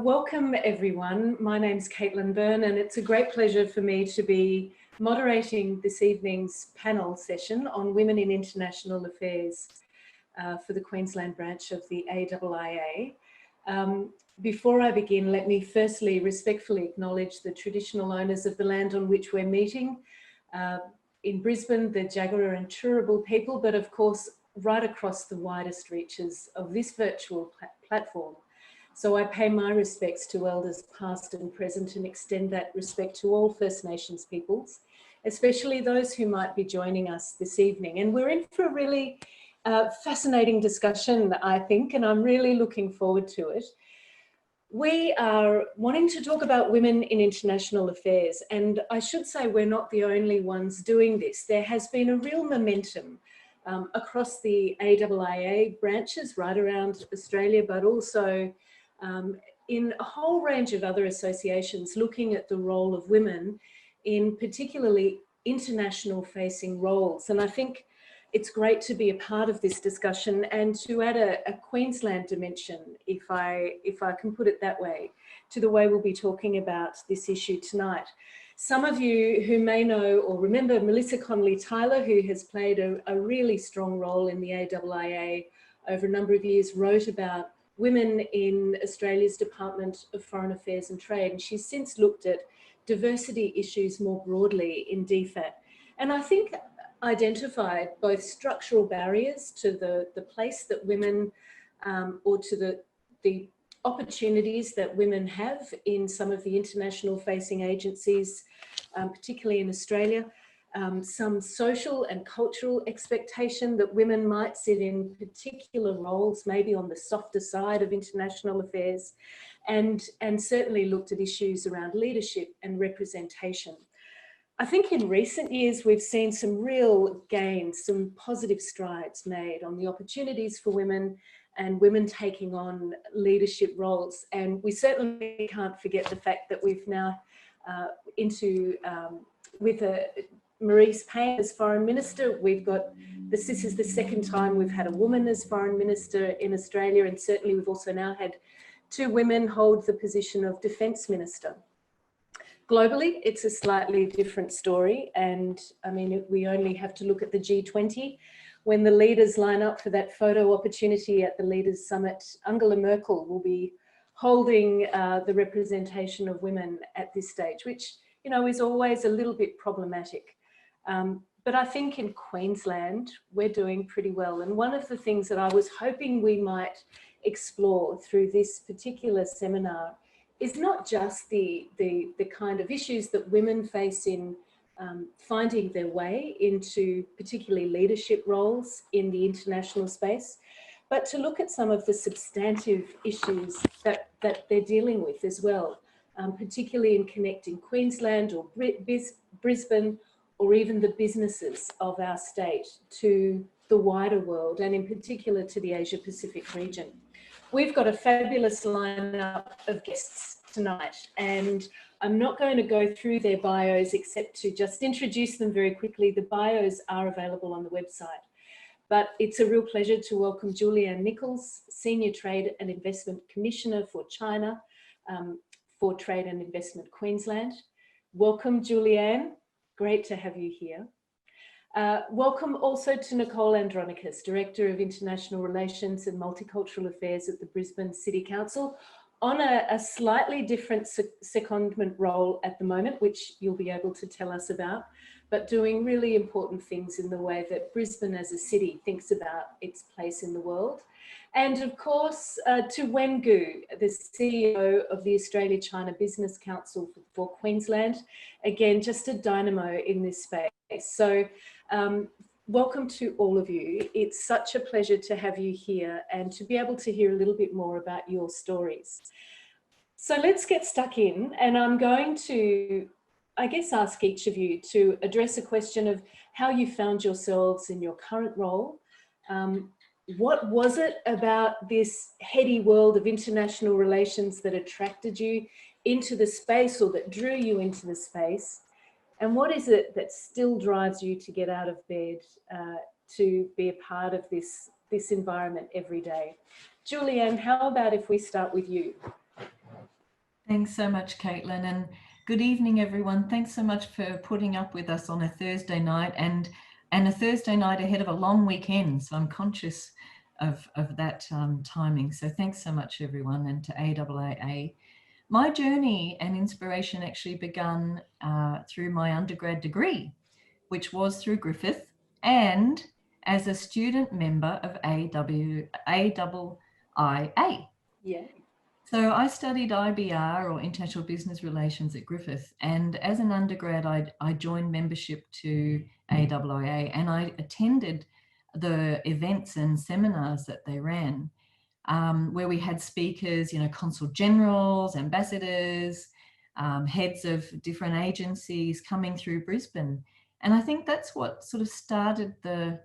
Welcome everyone. My name's Caitlin Byrne and it's a great pleasure for me to be moderating this evening's panel session on Women in International Affairs for the Queensland branch of the AIIA. Before I begin, let me firstly respectfully acknowledge the traditional owners of the land on which we're meeting. In Brisbane, the Jagera and Turrbal people, but of course, right across the widest reaches of this virtual platform. So I pay my respects to elders past and present and extend that respect to all First Nations peoples, especially those who might be joining us this evening. And we're in for a really fascinating discussion, I think, and I'm really looking forward to it. We are wanting to talk about women in international affairs, and I should say we're not the only ones doing this. There has been a real momentum across the AIIA branches right around Australia, but also in a whole range of other associations looking at the role of women in particularly international facing roles. And I think it's great to be a part of this discussion and to add a Queensland dimension, if I can put it that way, to the way we'll be talking about this issue tonight. Some of you who may know or remember Melissa Connolly-Tyler, who has played a really strong role in the AIIA over a number of years, wrote about women in Australia's Department of Foreign Affairs and Trade, and she's since looked at diversity issues more broadly in DFAT. And I think identified both structural barriers to the place that women, or to the opportunities that women have in some of the international facing agencies, particularly in Australia, some social and cultural expectation that women might sit in particular roles, maybe on the softer side of international affairs, and certainly looked at issues around leadership and representation. I think in recent years, we've seen some real gains, some positive strides made on the opportunities for women and women taking on leadership roles. And we certainly can't forget the fact that we've now with Marise Payne as Foreign Minister, this is the second time we've had a woman as Foreign Minister in Australia, and certainly we've also now had two women hold the position of Defence Minister. Globally, it's a slightly different story, and I mean, we only have to look at the G20 when the leaders line up for that photo opportunity at the Leaders Summit. Angela Merkel will be holding the representation of women at this stage, which, you know, is always a little bit problematic. But I think in Queensland, we're doing pretty well. And one of the things that I was hoping we might explore through this particular seminar is not just the kind of issues that women face in finding their way into particularly leadership roles in the international space, but to look at some of the substantive issues that they're dealing with as well, particularly in connecting Queensland or Brisbane, or even the businesses of our state to the wider world, and in particular to the Asia Pacific region. We've got a fabulous lineup of guests tonight, and I'm not going to go through their bios except to just introduce them very quickly. The bios are available on the website. But it's a real pleasure to welcome Julianne Nichols, Senior Trade and Investment Commissioner for China for Trade and Investment Queensland. Welcome, Julianne. Great to have you here. Welcome also to Nicole Andronicus, Director of International Relations and Multicultural Affairs at the Brisbane City Council, on a slightly different secondment role at the moment, which you'll be able to tell us about, but doing really important things in the way that Brisbane as a city thinks about its place in the world. And of course, to Wen Gu, the CEO of the Australia-China Business Council for Queensland. Again, just a dynamo in this space. So welcome to all of you. It's such a pleasure to have you here and to be able to hear a little bit more about your stories. So let's get stuck in, and I'm going to, I guess, ask each of you to address a question of how you found yourselves in your current role. What was it about this heady world of international relations that attracted you into the space, or that drew you into the space? And what is it that still drives you to get out of bed to be a part of this environment every day? Julianne, how about if we start with you? Thanks so much, Caitlin, and good evening, everyone. Thanks so much for putting up with us on a Thursday night and a Thursday night ahead of a long weekend. So I'm conscious of that timing. So thanks so much, everyone, and to AIIA. My journey and inspiration actually began through my undergrad degree, which was through Griffith, and as a student member of AIIA. Yeah. So I studied IBR, or International Business Relations, at Griffith, and as an undergrad I joined membership to AIIA, and I attended the events and seminars that they ran, where we had speakers, consul generals, ambassadors, heads of different agencies coming through Brisbane. And I think that's what sort of started the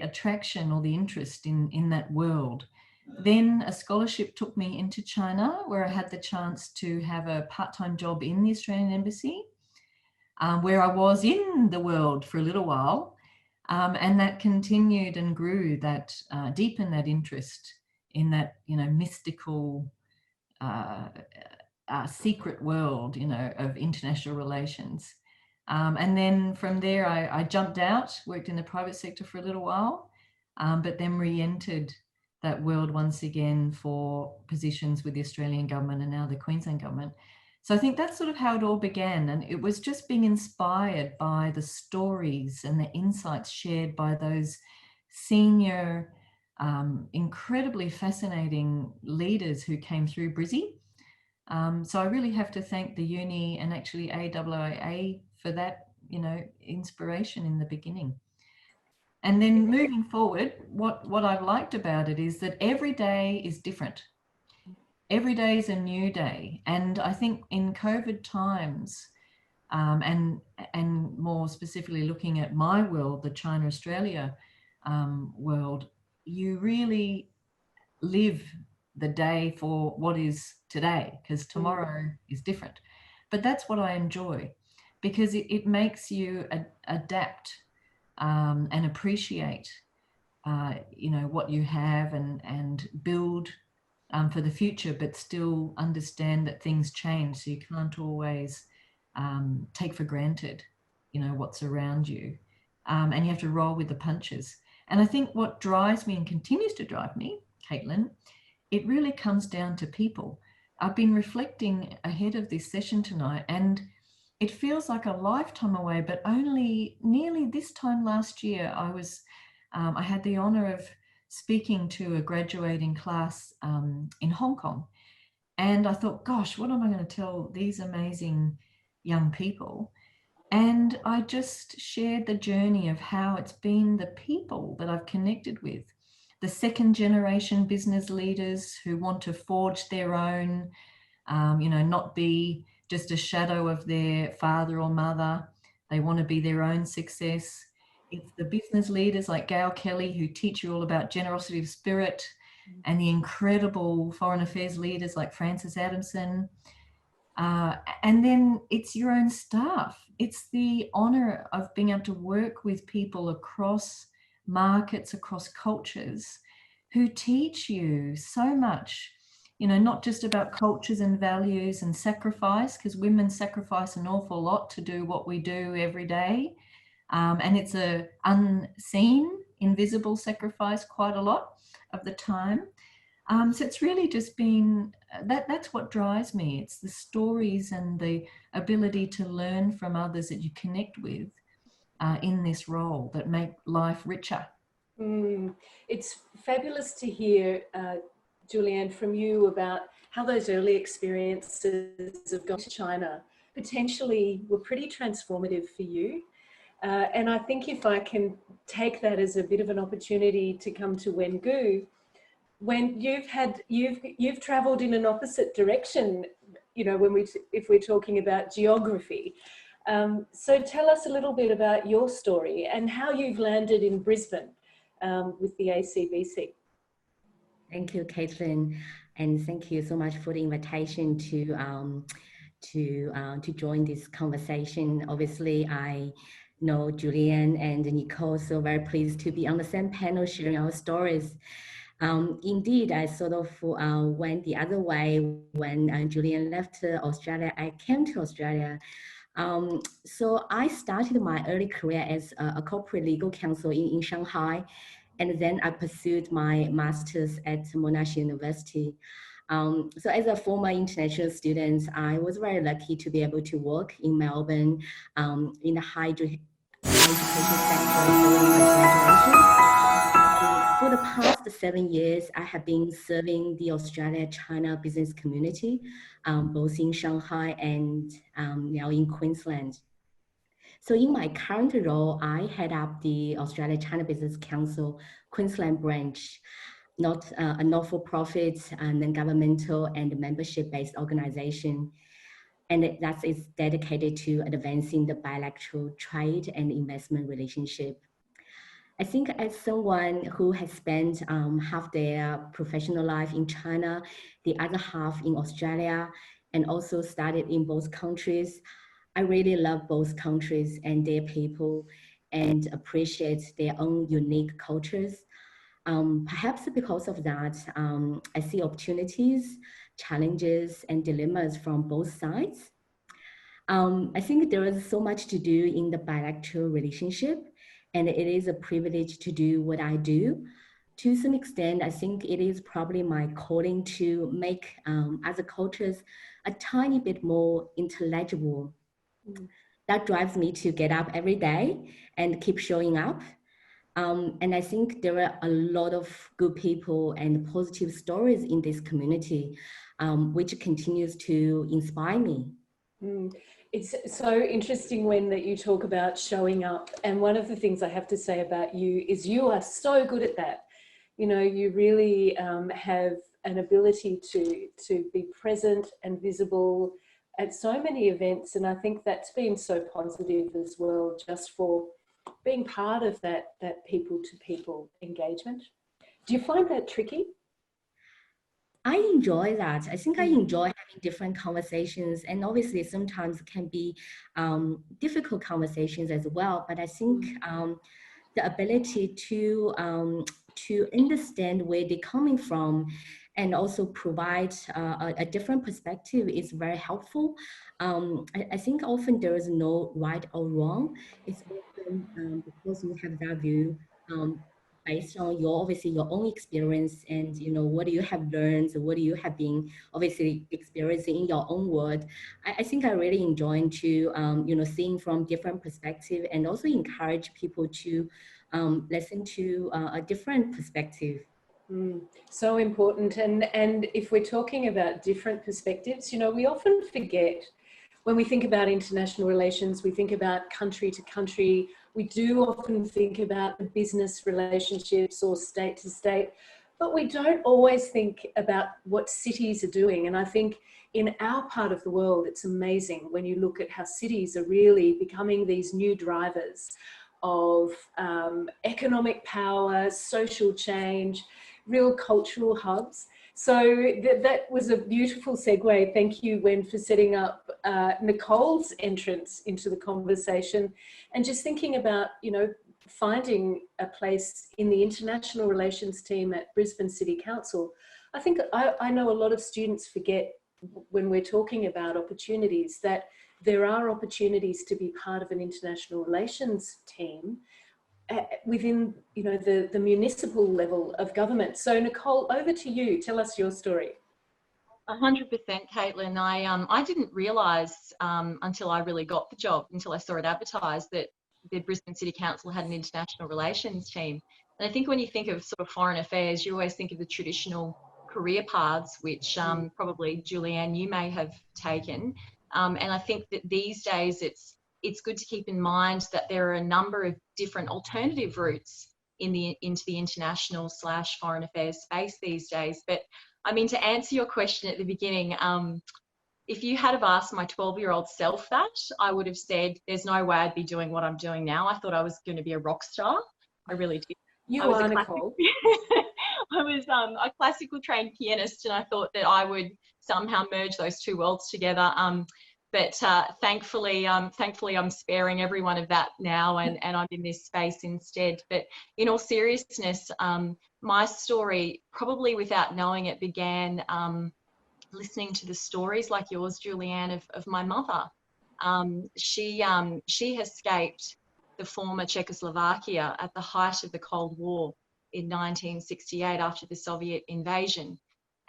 attraction or the interest in that world. Then a scholarship took me into China, where I had the chance to have a part-time job in the Australian Embassy, where I was in the world for a little while. And that continued and grew, that deepened that interest in that, mystical, secret world, of international relations. And then from there, I jumped out, worked in the private sector for a little while, but then re-entered that world once again for positions with the Australian government and now the Queensland government. So I think that's sort of how it all began. And it was just being inspired by the stories and the insights shared by those senior, incredibly fascinating leaders who came through Brizzy. So I really have to thank the uni and actually AIIA for that, inspiration in the beginning. And then moving forward, what I've liked about it is that every day is different. Every day is a new day. And I think in COVID times, and more specifically looking at my world, the China-Australia world, you really live the day for what is today, because tomorrow is different. But that's what I enjoy, because it makes you adapt and appreciate, what you have and build for the future, but still understand that things change. So you can't always take for granted, what's around you. And you have to roll with the punches. And I think what drives me and continues to drive me, Caitlin, it really comes down to people. I've been reflecting ahead of this session tonight, and it feels like a lifetime away, but only nearly this time last year, I had the honor of speaking to a graduating class in Hong Kong. And I thought, gosh, what am I going to tell these amazing young people? And I just shared the journey of how it's been the people that I've connected with, the second generation business leaders who want to forge their own, not be just a shadow of their father or mother. They want to be their own success. It's the business leaders like Gail Kelly who teach you all about generosity of spirit, and the incredible foreign affairs leaders like Francis Adamson. And then it's your own staff. It's the honor of being able to work with people across markets, across cultures, who teach you so much, not just about cultures and values and sacrifice, because women sacrifice an awful lot to do what we do every day. And it's a unseen, invisible sacrifice quite a lot of the time. So it's really just been, that's what drives me. It's the stories and the ability to learn from others that you connect with in this role that make life richer. It's fabulous to hear, Julianne, from you about how those early experiences of going to China potentially were pretty transformative for you. And I think if I can take that as a bit of an opportunity to come to Wengu, when you've traveled in an opposite direction, if we're talking about geography. So tell us a little bit about your story and how you've landed in Brisbane with the ACBC. Thank you, Caitlin, and thank you so much for the invitation to join this conversation. Obviously, I know Julianne and Nicole, so very pleased to be on the same panel sharing our stories. Indeed, I sort of went the other way when Julian left Australia. I came to Australia. So I started my early career as a corporate legal counsel in Shanghai, and then I pursued my master's at Monash University. So as a former international student, I was very lucky to be able to work in Melbourne in the higher education sector following my graduation. For the past 7 years, I have been serving the Australia-China business community, both in Shanghai and now in Queensland. So in my current role, I head up the Australia-China Business Council Queensland branch, not a not-for-profit, non-governmental and membership-based organization. And that is dedicated to advancing the bilateral trade and investment relationship. I think as someone who has spent half their professional life in China, the other half in Australia, and also studied in both countries, I really love both countries and their people and appreciate their own unique cultures. Perhaps because of that, I see opportunities, challenges, and dilemmas from both sides. I think there is so much to do in the bilateral relationship, and it is a privilege to do what I do. To some extent, I think it is probably my calling to make other cultures a tiny bit more intelligible. That drives me to get up every day and keep showing up. And I think there are a lot of good people and positive stories in this community, which continues to inspire me. It's so interesting when that you talk about showing up. And one of the things I have to say about you is you are so good at that. You know, you really have an ability to be present and visible at so many events. And I think that's been so positive as well, just for being part of that people-to-people engagement. Do you find that tricky? I enjoy that. I think I enjoy having different conversations, and obviously sometimes it can be difficult conversations as well. But I think the ability to understand where they're coming from and also provide a different perspective is very helpful. I think often there is no right or wrong. It's often because you have that view based on your obviously your own experience and what you have learned, what you have been obviously experiencing in your own world. I think I really enjoy to seeing from different perspective and also encourage people to listen to a different perspective. So important. And if we're talking about different perspectives, we often forget when we think about international relations, we think about country to country. We do often think about the business relationships or state to state, but we don't always think about what cities are doing. And I think in our part of the world, it's amazing when you look at how cities are really becoming these new drivers of economic power, social change, real cultural hubs. So that was a beautiful segue. Thank you, Wen, for setting up Nicole's entrance into the conversation and just thinking about, finding a place in the international relations team at Brisbane City Council. I think I know a lot of students forget when we're talking about opportunities that there are opportunities to be part of an international relations team within the municipal level of government. So Nicole, over to you. Tell us your story. 100%, Caitlin. I didn't realise until I really got the job, until I saw it advertised, that the Brisbane City Council had an international relations team. And I think when you think of sort of foreign affairs, you always think of the traditional career paths, which probably, Julianne, you may have taken. And I think that these days it's good to keep in mind that there are a number of different alternative routes into the international / foreign affairs space these days. But I mean, to answer your question at the beginning, if you had have asked my 12-year-old self that, I would have said, there's no way I'd be doing what I'm doing now. I thought I was going to be a rock star. I really did. You are, Nicole. I was a classical trained pianist, and I thought that I would somehow merge those two worlds together. But thankfully, I'm sparing everyone of that now, and I'm in this space instead. But in all seriousness, my story, probably without knowing it, began listening to the stories like yours, Julianne, of my mother. She escaped the former Czechoslovakia at the height of the Cold War in 1968 after the Soviet invasion.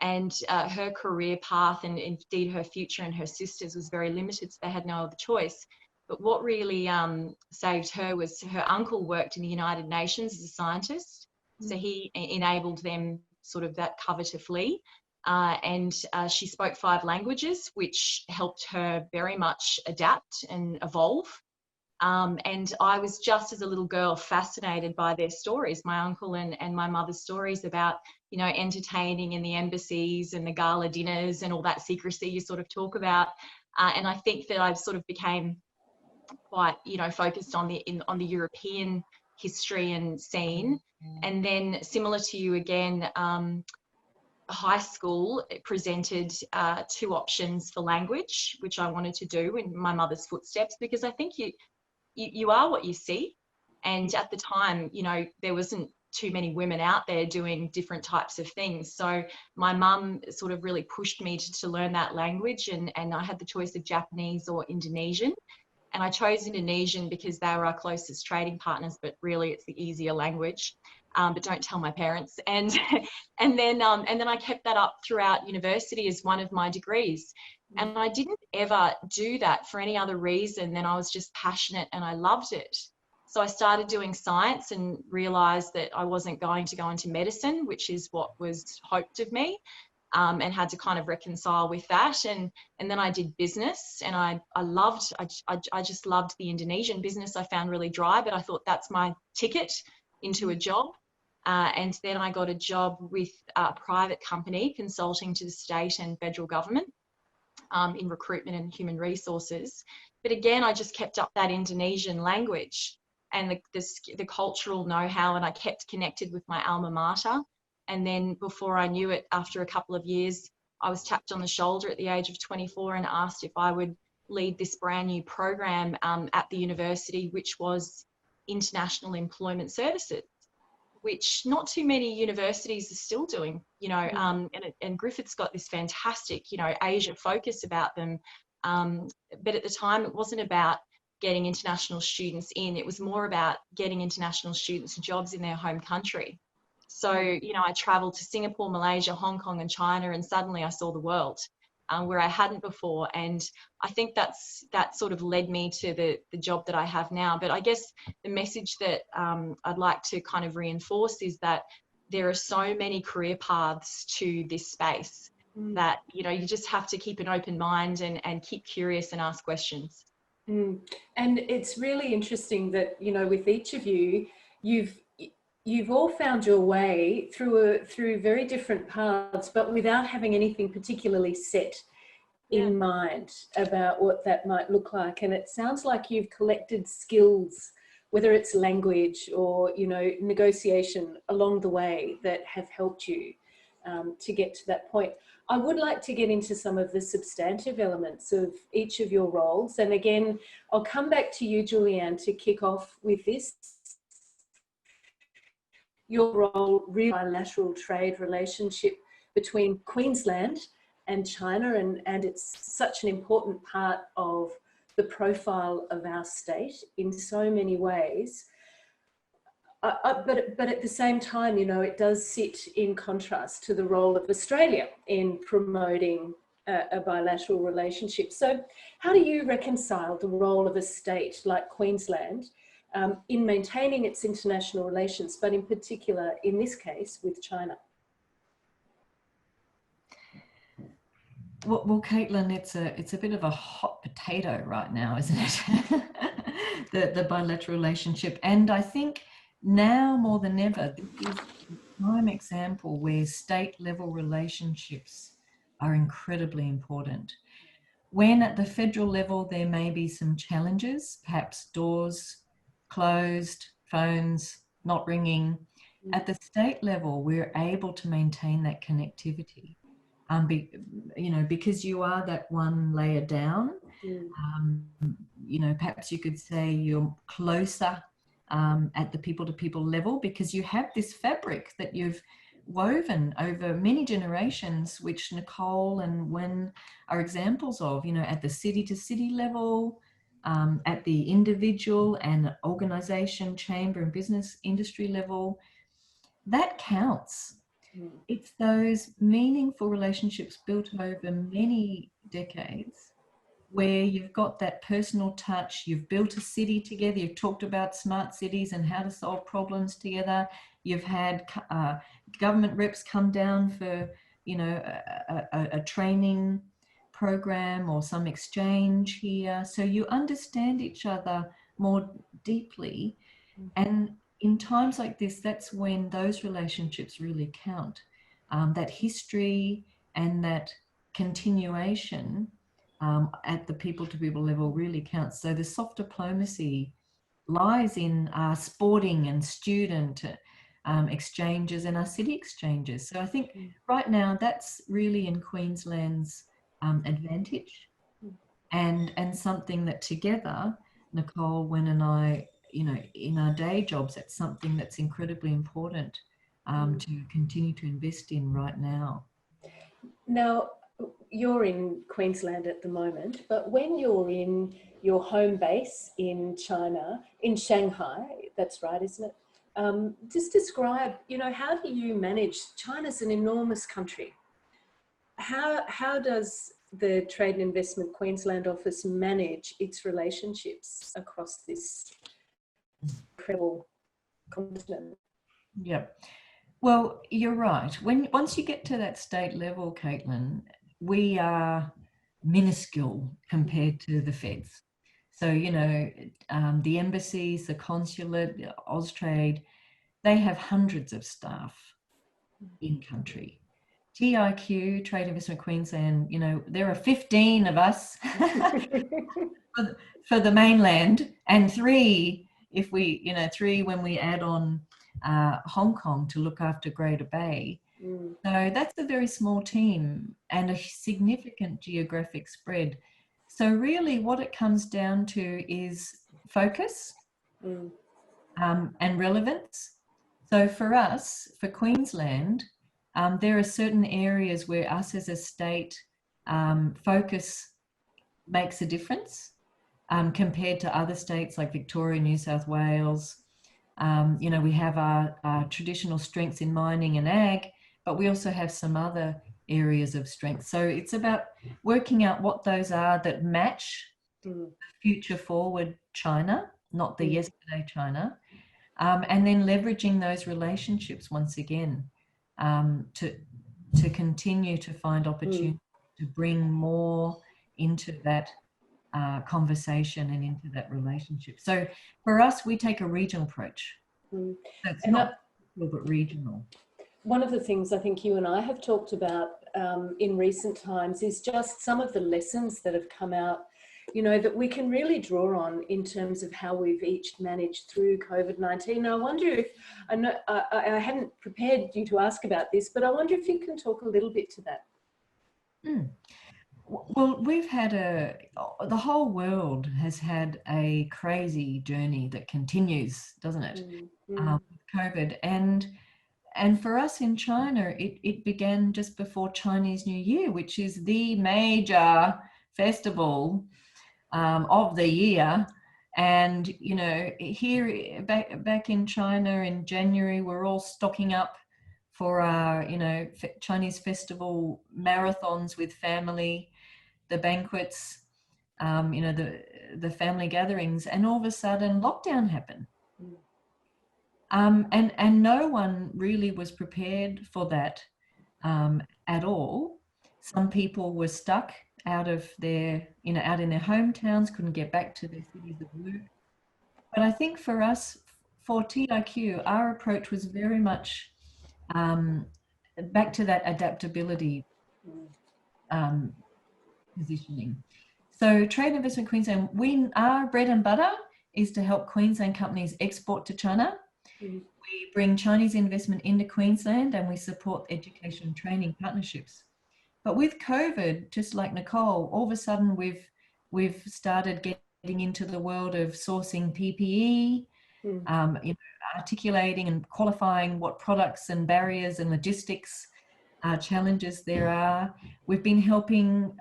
And her career path, and indeed her future and her sisters, was very limited, so they had no other choice. But what really saved her was her uncle worked in the United Nations as a scientist. So he enabled them sort of that cover to flee. And she spoke 5 languages, which helped her very much adapt and evolve. And I was just as a little girl fascinated by their stories, my uncle and my mother's stories about, you know, entertaining in the embassies and the gala dinners and all that secrecy you sort of talk about. And I think that I sort of became quite, you know, focused on the European history and scene. And then, similar to you again, high school presented 2 options for language, which I wanted to do in my mother's footsteps, because I think you are what you see. And at the time, you know, there wasn't too many women out there doing different types of things. So my mum sort of really pushed me to learn that language, and I had the choice of Japanese or Indonesian. And I chose Indonesian because they were our closest trading partners, but really it's the easier language. But don't tell my parents. And then I kept that up throughout university as one of my degrees. And I didn't ever do that for any other reason than I was just passionate and I loved it. So I started doing science and realized that I wasn't going to go into medicine, which is what was hoped of me, and had to kind of reconcile with that. And then I did business, and I just loved the Indonesian business. I found really dry, but I thought that's my ticket into a job. And then I got a job with a private company consulting to the state and federal government in recruitment and human resources. But again, I just kept up that Indonesian language and the cultural know-how, and I kept connected with my alma mater. And then before I knew it, after a couple of years, I was tapped on the shoulder at the age of 24 and asked if I would lead this brand new program at the university, which was International Employment Services, which not too many universities are still doing, you know, and Griffith's got this fantastic, you know, Asia focus about them. But at the time, it wasn't about getting international students in. It was more about getting international students jobs in their home country. So, you know, I traveled to Singapore, Malaysia, Hong Kong and China, and suddenly I saw the world where I hadn't before. And I think that sort of led me to the job that I have now. But I guess the message that I'd like to kind of reinforce is that there are so many career paths to this space that, you know, you just have to keep an open mind and keep curious and ask questions. And it's really interesting that, you know, with each of you, you've all found your way through very different paths, but without having anything particularly set in mind about what that might look like. And it sounds like you've collected skills, whether it's language or, you know, negotiation along the way, that have helped you to get to that point. I would like to get into some of the substantive elements of each of your roles. And again, I'll come back to you, Julianne, to kick off with this. Your role, really bilateral trade relationship between Queensland and China, and it's such an important part of the profile of our state in so many ways. But at the same time, you know, it does sit in contrast to the role of Australia in promoting a bilateral relationship. So how do you reconcile the role of a state like Queensland in maintaining its international relations, but in particular, in this case, with China? Well, Caitlin, it's a bit of a hot potato right now, isn't it? the bilateral relationship. And I think now more than ever, this is a prime example where state level relationships are incredibly important. When at the federal level, there may be some challenges, perhaps doors closed, phones not ringing. At the state level, we're able to maintain that connectivity. You know, because you are that one layer down, you know, perhaps you could say you're closer at the people-to-people level, because you have this fabric that you've woven over many generations, which Nicole and Wen are examples of, you know, at the city-to-city level, at the individual and organisation, chamber and business industry level. That counts. It's those meaningful relationships built over many decades where you've got that personal touch, you've built a city together, you've talked about smart cities and how to solve problems together, you've had government reps come down for, you know, a training program or some exchange here. So you understand each other more deeply. And in times like this, that's when those relationships really count. That history and that continuation at the people-to-people level really counts. So the soft diplomacy lies in our sporting and student exchanges and our city exchanges. So I think right now that's really in Queensland's advantage, and something that together, Nicole, Wen and I, you know, in our day jobs, that's something that's incredibly important to continue to invest in right now. Now, you're in Queensland at the moment, but when you're in your home base in China, in Shanghai, that's right, isn't it? Just describe, you know, how do you manage? China's an enormous country. How does the Trade and Investment Queensland office manage its relationships across this incredible continent? Yeah. Well, you're right. Once you get to that state level, Caitlin, we are minuscule compared to the feds. So, you know, the embassies, the consulate, Austrade, they have hundreds of staff in country. TIQ, Trade Investment Queensland, you know, there are 15 of us for the mainland, and 3 if we, you know, 3 when we add on Hong Kong to look after Greater Bay. So that's a very small team and a significant geographic spread. So really what it comes down to is focus and relevance. So for us, for Queensland, there are certain areas where us as a state focus makes a difference compared to other states like Victoria, New South Wales. You know, we have our traditional strengths in mining and ag, but we also have some other areas of strength. So it's about working out what those are that match future forward China, not the yesterday China, and then leveraging those relationships once again to continue to find opportunities to bring more into that conversation and into that relationship. So for us, we take a regional approach. So it's not local, but regional. One of the things I think you and I have talked about in recent times is just some of the lessons that have come out, you know, that we can really draw on in terms of how we've each managed through COVID-19. Now, I wonder if, I know I hadn't prepared you to ask about this, but I wonder if you can talk a little bit to that. Well, we've had the whole world has had a crazy journey that continues, doesn't it? COVID. And for us in China, it began just before Chinese New Year, which is the major festival of the year. And, you know, here back in China in January, we're all stocking up for our, you know, Chinese festival marathons with family, the banquets, you know, the family gatherings, and all of a sudden lockdown happened. And no one really was prepared for that at all. Some people were stuck out of their, you know, out in their hometowns, couldn't get back to their cities of work. But I think for us, for TIQ, our approach was very much back to that adaptability positioning. So Trade Investment Queensland, our bread and butter is to help Queensland companies export to China. We bring Chinese investment into Queensland and we support education and training partnerships. But with COVID, just like Nicole, all of a sudden we've started getting into the world of sourcing PPE, articulating and qualifying what products and barriers and logistics challenges there are. We've been helping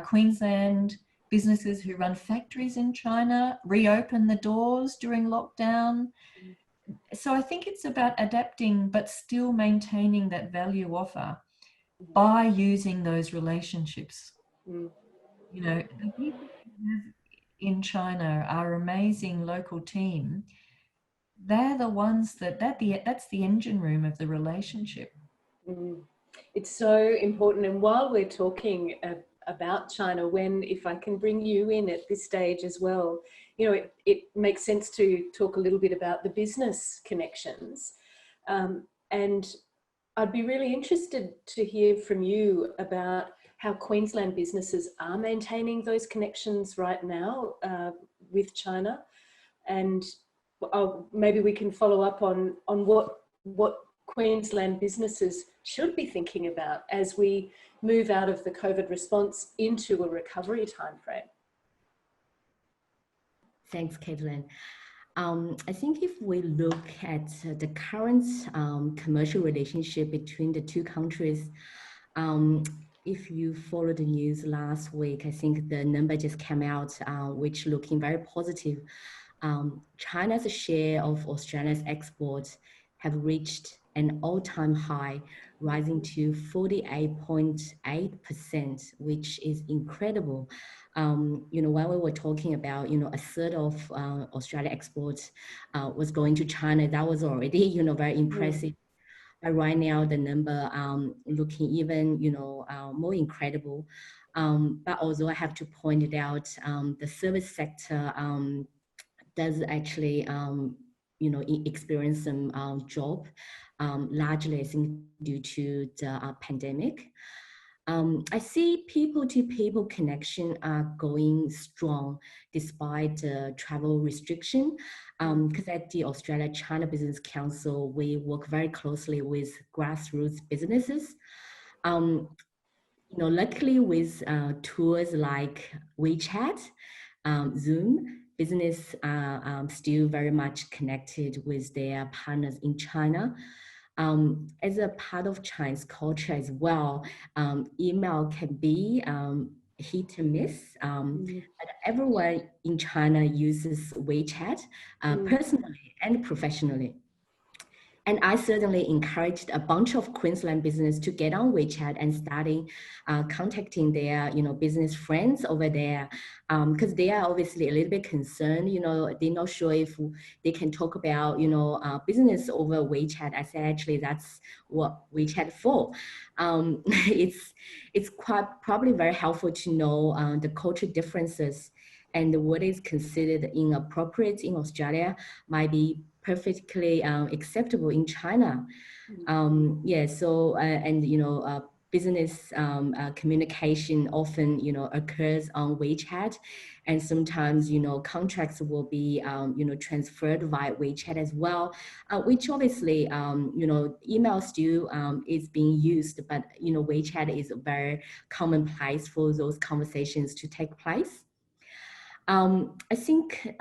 Queensland businesses who run factories in China reopen the doors during lockdown. So I think it's about adapting, but still maintaining that value offer by using those relationships. The people we have in China, our amazing local team, they're the ones that's the engine room of the relationship. It's so important. And while we're talking about China, if I can bring you in at this stage as well, it makes sense to talk a little bit about the business connections. And I'd be really interested to hear from you about how Queensland businesses are maintaining those connections right now with China. And maybe we can follow up on what Queensland businesses should be thinking about as we move out of the COVID response into a recovery timeframe. Thanks, Caitlin. I think if we look at the current commercial relationship between the two countries, if you follow the news last week, I think the number just came out, which looking very positive. China's share of Australia's exports have reached an all-time high, rising to 48.8%, which is incredible. When we were talking about, a third of Australia exports was going to China, that was already, very impressive. But right now, the number looking even, more incredible. But also I have to point it out, the service sector does actually, experience some drop, largely I think due to the pandemic. I see people-to-people connection are going strong despite the travel restriction. Because at the Australia-China Business Council, we work very closely with grassroots businesses. Luckily with tools like WeChat, Zoom, business are still very much connected with their partners in China. As a part of Chinese culture as well, email can be hit and miss, but everyone in China uses WeChat personally and professionally. And I certainly encouraged a bunch of Queensland business to get on WeChat and starting contacting their, business friends over there, because they are obviously a little bit concerned. They're not sure if they can talk about, business over WeChat. I said actually that's what WeChat for. It's quite probably very helpful to know the cultural differences and what is considered inappropriate in Australia might be perfectly acceptable in China. Business communication often, occurs on WeChat, and sometimes, contracts will be, transferred via WeChat as well, which obviously, email still is being used, but, WeChat is a very commonplace for those conversations to take place. I think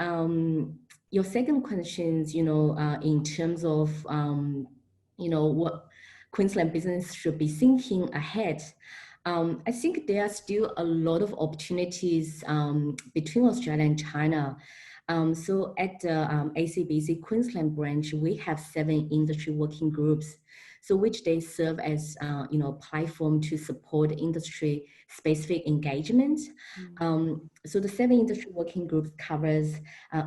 your second question, in terms of, what Queensland business should be thinking ahead. I think there are still a lot of opportunities between Australia and China. So at the ACBC Queensland branch, we have 7 industry working groups, so which they serve as platform to support industry specific engagement. So the 7 industry working groups covers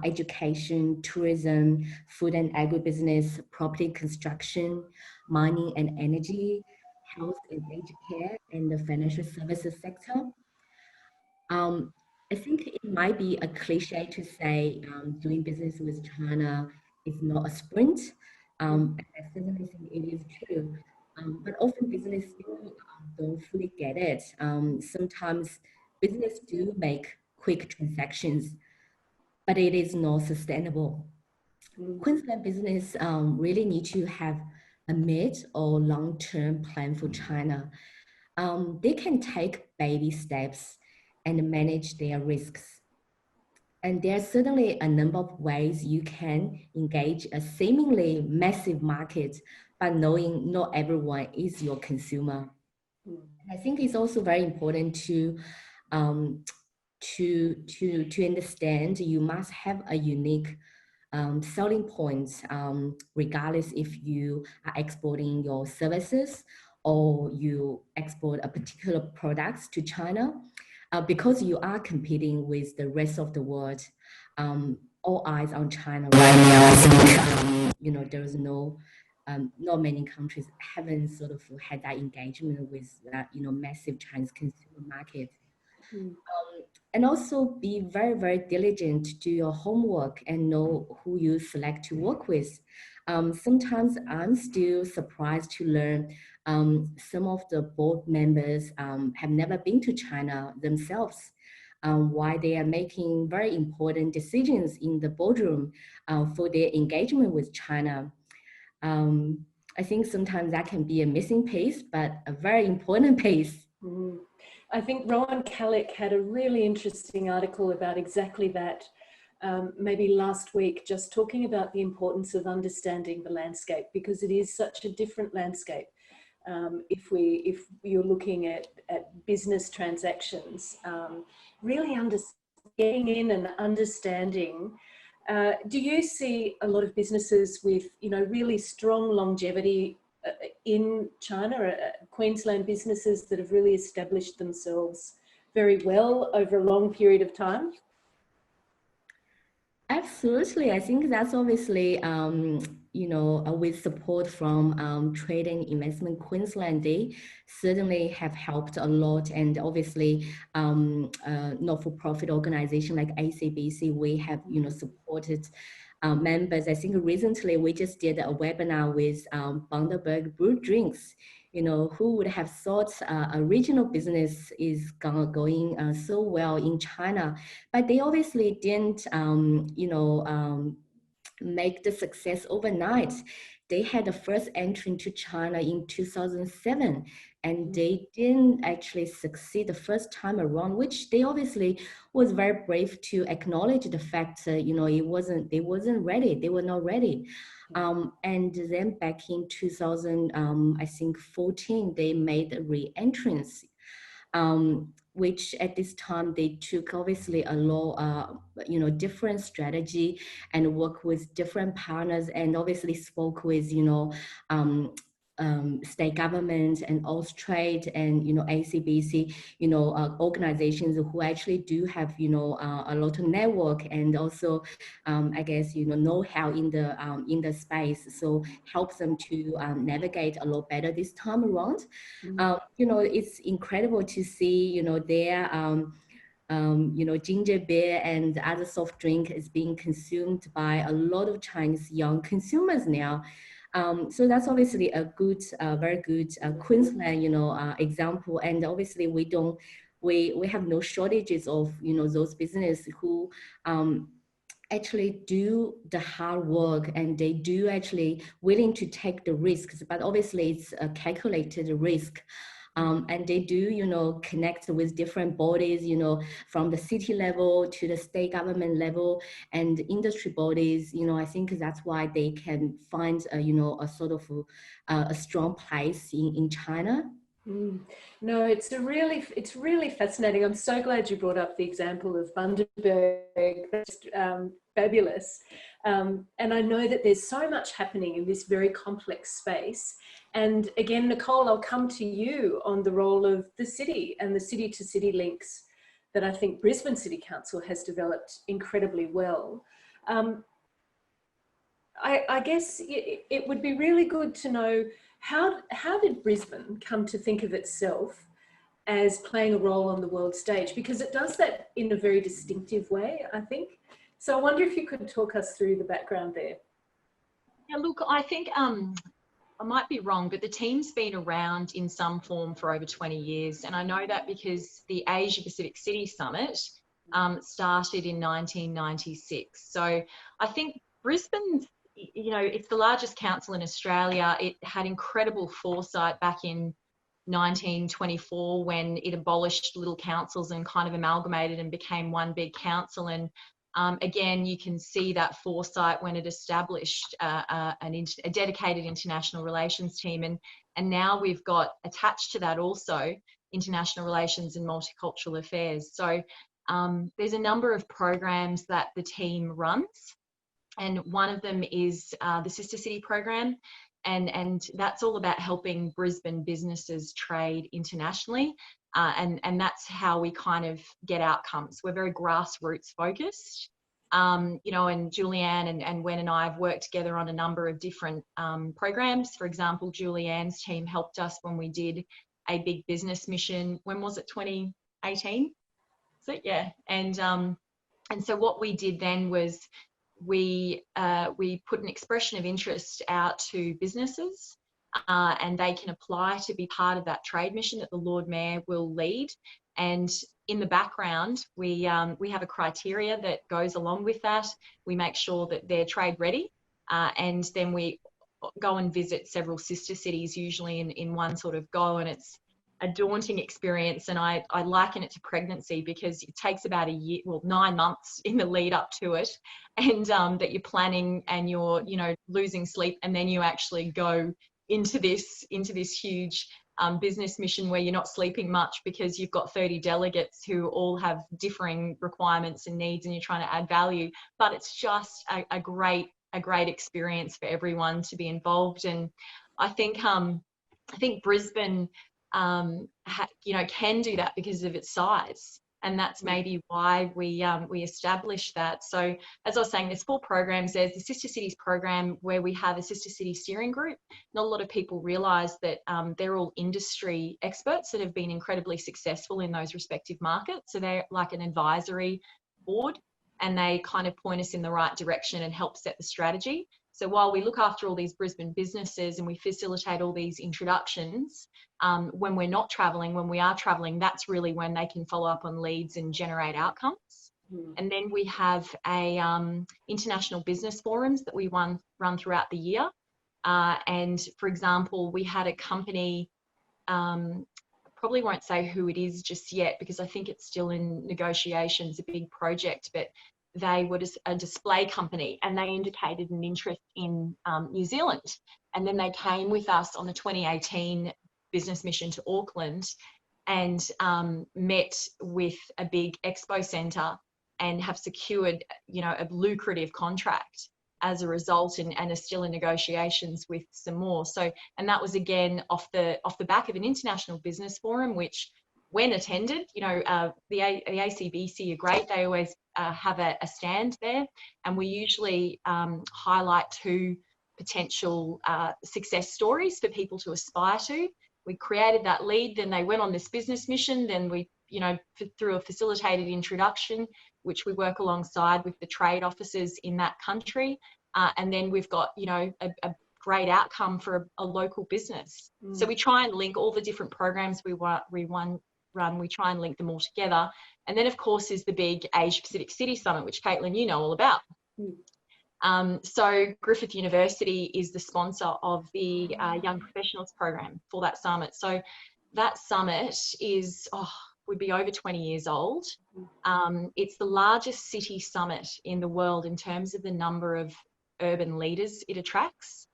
education, tourism, food and agribusiness, property construction, mining and energy, health and aged care, and the financial services sector. I think it might be a cliche to say doing business with China is not a sprint. I certainly think it is true. But often business still don't fully get it. Sometimes business do make quick transactions, but it is not sustainable. Queensland business really need to have a mid or long-term plan for China. They can take baby steps and manage their risks. And there's certainly a number of ways you can engage a seemingly massive market, but knowing not everyone is your consumer. I think it's also very important to understand you must have a unique selling points, regardless if you are exporting your services or you export a particular products to China, because you are competing with the rest of the world. All eyes on China right now. I think you know, there is no. Not many countries haven't sort of had that engagement with that, you know, massive Chinese consumer market. And also be very, very diligent to do your homework and know who you select to work with. Sometimes I'm still surprised to learn some of the board members have never been to China themselves. Why they are making very important decisions in the boardroom for their engagement with China. I think sometimes that can be a missing piece, but a very important piece. I think Rowan Kallick had a really interesting article about exactly that, maybe last week, just talking about the importance of understanding the landscape, because it is such a different landscape. If you're looking at business transactions, really getting in and understanding. Do you see a lot of businesses with, you know, really strong longevity in China, Queensland businesses that have really established themselves very well over a long period of time? Absolutely. I think that's obviously, you know, with support from Trade and Investment Queensland, they certainly have helped a lot. And obviously, not-for-profit organization like ACBC, we have, you know, supported members. I think recently we just did a webinar with Bundaberg Brew Drinks. You know, who would have thought a regional business is going so well in China, but they obviously didn't, you know, make the success overnight. They had the first entry into China in 2007, and they didn't actually succeed the first time around, which they obviously was very brave to acknowledge the fact that, you know, they wasn't ready, they were not ready. And then back in 2000, I think 14, they made a re-entrance, which at this time they took obviously a lot, you know, different strategy and work with different partners, and obviously spoke with, you know, state government and Austrade and, you know, ACBC, you know, organizations who actually do have, you know, a lot of network and also, I guess, you know how in the space. So helps them to navigate a lot better this time around. You know, it's incredible to see, you know, their you know, ginger beer and other soft drink is being consumed by a lot of Chinese young consumers now. So that's obviously a good, very good Queensland, you know, example. And obviously we have no shortages of, you know, those businesses who actually do the hard work, and they do actually willing to take the risks, but obviously it's a calculated risk. And they do, you know, connect with different bodies, you know, from the city level to the state government level and industry bodies. You know, I think that's why they can find, you know, a sort of a strong place in China. No, it's really fascinating. I'm so glad you brought up the example of Bundaberg. That's fabulous. And I know that there's so much happening in this very complex space. And again, Nicole, I'll come to you on the role of the city and the city-to-city links that I think Brisbane City Council has developed incredibly well. I guess it would be really good to know, how did Brisbane come to think of itself as playing a role on the world stage? Because it does that in a very distinctive way, I think. So I wonder if you could talk us through the background there. Yeah, look, I think I might be wrong, but the team's been around in some form for over 20 years. And I know that because the Asia Pacific City Summit started in 1996. So I think Brisbane, you know, it's the largest council in Australia. It had incredible foresight back in 1924 when it abolished little councils and kind of amalgamated and became one big council. And Again, you can see that foresight when it established a dedicated international relations team, and now we've got attached to that also international relations and multicultural affairs. So there's a number of programs that the team runs, and one of them is the Sister City program, and that's all about helping Brisbane businesses trade internationally, and that's how we kind of get outcomes. We're very grassroots focused, you know, and Julianne and Wen and I have worked together on a number of different programs. For example, Julianne's team helped us when we did a big business mission. When was it? 2018? So yeah, and so what we did then was we put an expression of interest out to businesses, and they can apply to be part of that trade mission that the Lord Mayor will lead. And in the background, we have a criteria that goes along with that. We make sure that they're trade ready, and then we go and visit several sister cities, usually in one sort of go, and it's a daunting experience. And I liken it to pregnancy, because it takes about a year, well, 9 months in the lead up to it, and that you're planning and you're, you know, losing sleep, and then you actually go into this huge business mission where you're not sleeping much, because you've got 30 delegates who all have differing requirements and needs, and you're trying to add value. But it's just a great experience for everyone to be involved. And I think Brisbane, you know, can do that because of its size, and that's maybe why we established that. So as I was saying, there's 4 programs. There's the Sister Cities program, where we have a Sister City steering group. Not a lot of people realise that they're all industry experts that have been incredibly successful in those respective markets. So they're like an advisory board, and they kind of point us in the right direction and help set the strategy. So while we look after all these Brisbane businesses and we facilitate all these introductions, when we're not travelling, when we are travelling, that's really when they can follow up on leads and generate outcomes. And then we have a international business forums that we run throughout the year. And for example, we had a company, probably won't say who it is just yet, because I think it's still in negotiations, a big project, but they were just a display company, and they indicated an interest in New Zealand. And then they came with us on the 2018 business mission to Auckland, and met with a big expo centre, and have secured, you know, a lucrative contract as a result, and are still in negotiations with some more. So, and that was again off the back of an international business forum, which, when attended, you know, the ACBC are great. They always have a stand there, and we usually highlight 2 potential success stories for people to aspire to. We created that lead, then they went on this business mission, then we, you know, through a facilitated introduction, which we work alongside with the trade officers in that country, and then we've got, you know, a great outcome for a local business. So we try and link all the different programs we run, we try and link them all together. And then, of course, is the big Asia Pacific City Summit, which Caitlin, you know all about. So Griffith University is the sponsor of the Young Professionals program for that summit. So that summit is, would be over 20 years old. It's the largest city summit in the world in terms of the number of urban leaders it attracts.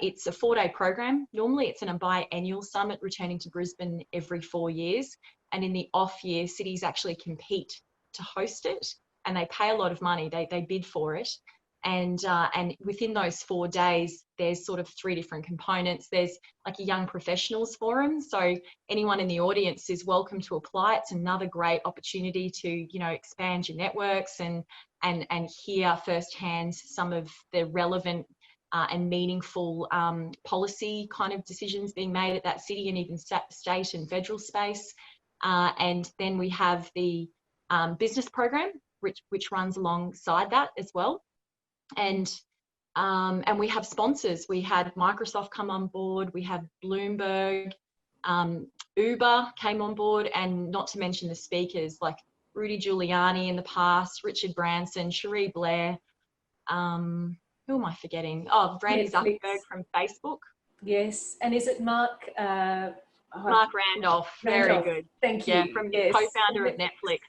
It's a 4-day program. Normally it's in a biannual summit returning to Brisbane every 4 years. And in the off year, cities actually compete to host it, and they pay a lot of money. They bid for it. And within those 4 days, there's sort of 3 different components. There's like a young professionals forum. So anyone in the audience is welcome to apply. It's another great opportunity to, you know, expand your networks and hear firsthand some of the relevant and meaningful policy kind of decisions being made at that city and even state and federal space. And then we have the business program, which runs alongside that as well. And we have sponsors. We had Microsoft come on board. We have Bloomberg, Uber came on board, and not to mention the speakers like Rudy Giuliani in the past, Richard Branson, Cherie Blair. Who am I forgetting? Oh, Randy Zuckerberg from Facebook. Yes, and is it Mark? Mark Randolph. Very good. Thank you. Yeah, from the co-founder of Netflix.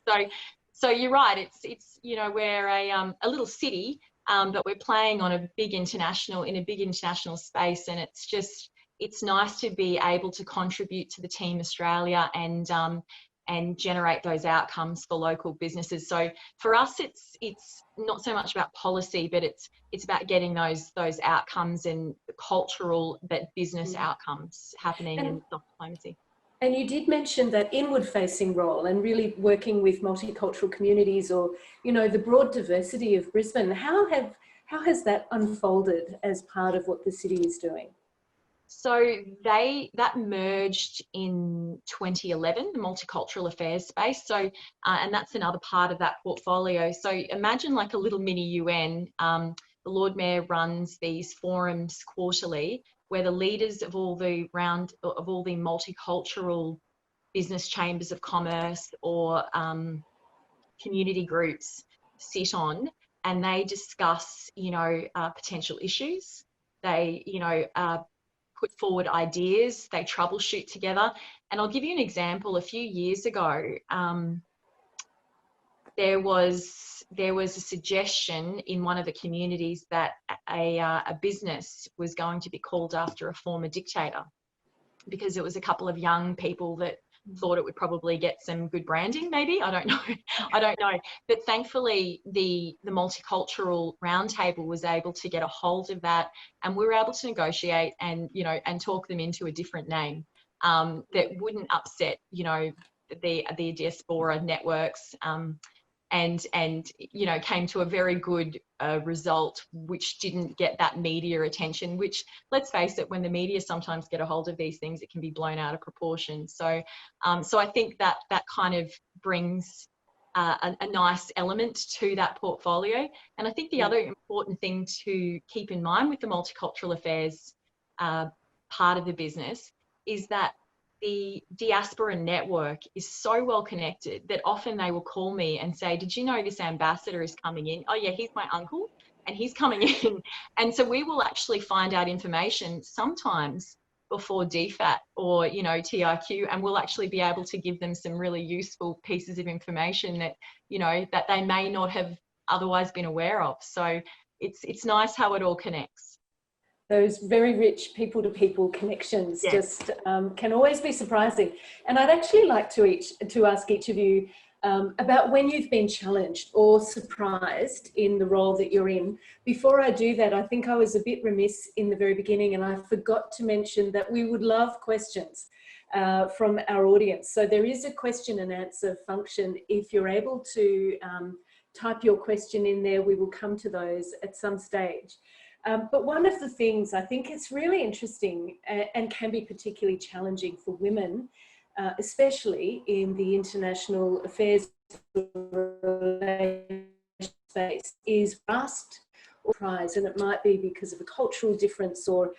So you're right. It's you know, we're a little city, but we're playing on a big international space, and it's nice to be able to contribute to the Team Australia and generate those outcomes for local businesses. So for us, it's not so much about policy, but it's about getting those outcomes and cultural but business outcomes happening in soft diplomacy. And you did mention that inward-facing role and really working with multicultural communities, or, you know, the broad diversity of Brisbane. How has that unfolded as part of what the city is doing? So that merged in 2011, the multicultural affairs space. So, and that's another part of that portfolio. So imagine like a little mini UN. The Lord Mayor runs these forums quarterly, where the leaders of all the multicultural business chambers of commerce or community groups sit on, and they discuss, you know, potential issues. They, you know, put forward ideas, they troubleshoot together. And I'll give you an example. A few years ago, there was a suggestion in one of the communities that a business was going to be called after a former dictator, because it was a couple of young people that thought it would probably get some good branding, maybe. I don't know. But thankfully, the multicultural roundtable was able to get a hold of that, and we were able to negotiate and, you know, and talk them into a different name that wouldn't upset, you know, the diaspora networks. And you know, came to a very good result, which didn't get that media attention, which, let's face it, when the media sometimes get a hold of these things, it can be blown out of proportion. So so I think that kind of brings a nice element to that portfolio. And I think the other important thing to keep in mind with the multicultural affairs part of the business is that the diaspora network is so well connected that often they will call me and say, did you know this ambassador is coming in? Oh yeah, he's my uncle and he's coming in. And so we will actually find out information sometimes before DFAT or, you know, TRQ, and we'll actually be able to give them some really useful pieces of information that, you know, that they may not have otherwise been aware of. So it's nice how it all connects. Those very rich people-to-people connections just can always be surprising. And I'd actually like to ask each of you about when you've been challenged or surprised in the role that you're in. Before I do that, I think I was a bit remiss in the very beginning, and I forgot to mention that we would love questions from our audience. So there is a question and answer function. If you're able to type your question in there, we will come to those at some stage. But one of the things I think it's really interesting and can be particularly challenging for women, especially in the international affairs space, is asked or prize, and it might be because of a cultural difference or,